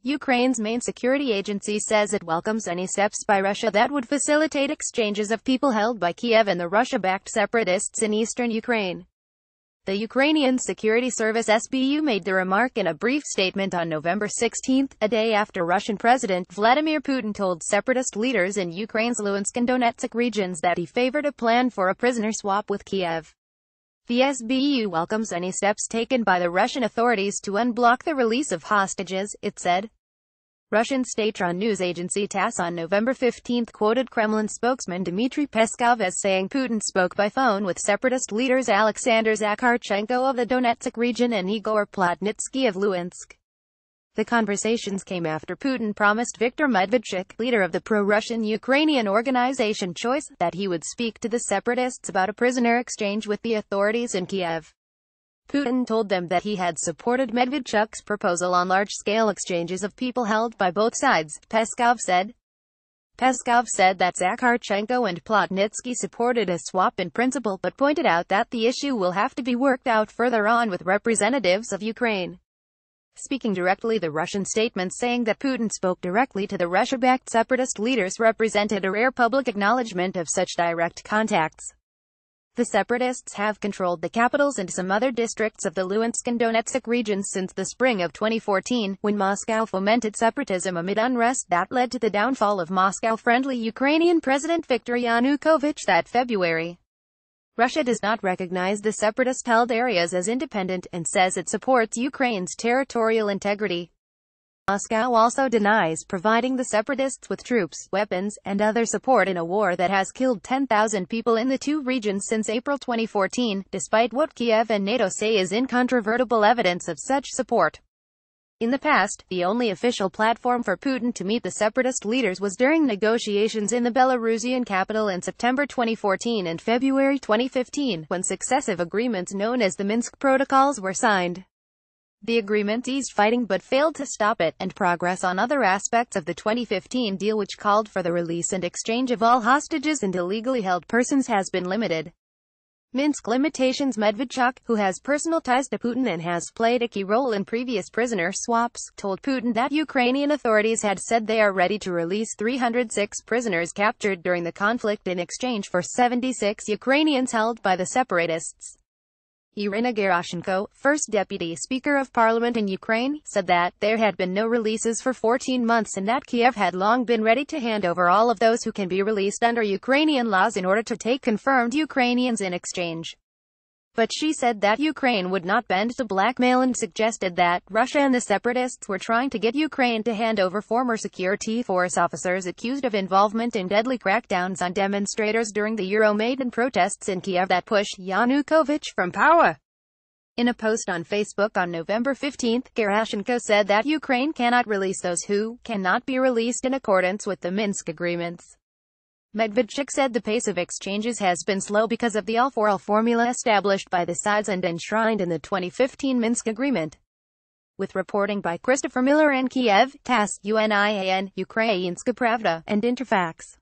Ukraine's main security agency says it welcomes any steps by Russia that would facilitate exchanges of people held by Kiev and the Russia-backed separatists in eastern Ukraine. The Ukrainian Security Service SBU made the remark in a brief statement on November 16, a day after Russian President Vladimir Putin told separatist leaders in Ukraine's Luhansk and Donetsk regions that he favored a plan for a prisoner swap with Kiev. The SBU welcomes any steps taken by the Russian authorities to unblock the release of hostages, it said. Russian state-run news agency TASS on November 15 quoted Kremlin spokesman Dmitry Peskov as saying Putin spoke by phone with separatist leaders Alexander Zakharchenko of the Donetsk region and Igor Plotnitsky of Luhansk. The conversations came after Putin promised Viktor Medvedchuk, leader of the pro-Russian Ukrainian organization Choice, that he would speak to the separatists about a prisoner exchange with the authorities in Kiev. Putin told them that he had supported Medvedchuk's proposal on large-scale exchanges of people held by both sides, Peskov said. Peskov said that Zakharchenko and Plotnitsky supported a swap in principle but pointed out that the issue will have to be worked out further on with representatives of Ukraine. Speaking directly, the Russian statement saying that Putin spoke directly to the Russia-backed separatist leaders represented a rare public acknowledgement of such direct contacts. The separatists have controlled the capitals and some other districts of the Luhansk and Donetsk regions since the spring of 2014, when Moscow fomented separatism amid unrest that led to the downfall of Moscow-friendly Ukrainian President Viktor Yanukovych that February. Russia does not recognize the separatist-held areas as independent, and says it supports Ukraine's territorial integrity. Moscow also denies providing the separatists with troops, weapons, and other support in a war that has killed 10,000 people in the two regions since April 2014, despite what Kiev and NATO say is incontrovertible evidence of such support. In the past, the only official platform for Putin to meet the separatist leaders was during negotiations in the Belarusian capital in September 2014 and February 2015, when successive agreements known as the Minsk Protocols were signed. The agreement eased fighting but failed to stop it, and progress on other aspects of the 2015 deal, which called for the release and exchange of all hostages and illegally held persons, has been limited. Minsk limitations. Medvedchuk, who has personal ties to Putin and has played a key role in previous prisoner swaps, told Putin that Ukrainian authorities had said they are ready to release 306 prisoners captured during the conflict in exchange for 76 Ukrainians held by the separatists. Irina Gerashenko, first deputy speaker of parliament in Ukraine, said that there had been no releases for 14 months and that Kiev had long been ready to hand over all of those who can be released under Ukrainian laws in order to take confirmed Ukrainians in exchange. But she said that Ukraine would not bend to blackmail and suggested that Russia and the separatists were trying to get Ukraine to hand over former security force officers accused of involvement in deadly crackdowns on demonstrators during the Euromaidan protests in Kiev that pushed Yanukovych from power. In a post on Facebook on November 15, Gerashenko said that Ukraine cannot release those who cannot be released in accordance with the Minsk agreements. Medvedchuk said the pace of exchanges has been slow because of the all-for-all formula established by the sides and enshrined in the 2015 Minsk agreement. With reporting by Christopher Miller in Kiev, TASS, UNIAN, Ukrainska Pravda, and Interfax.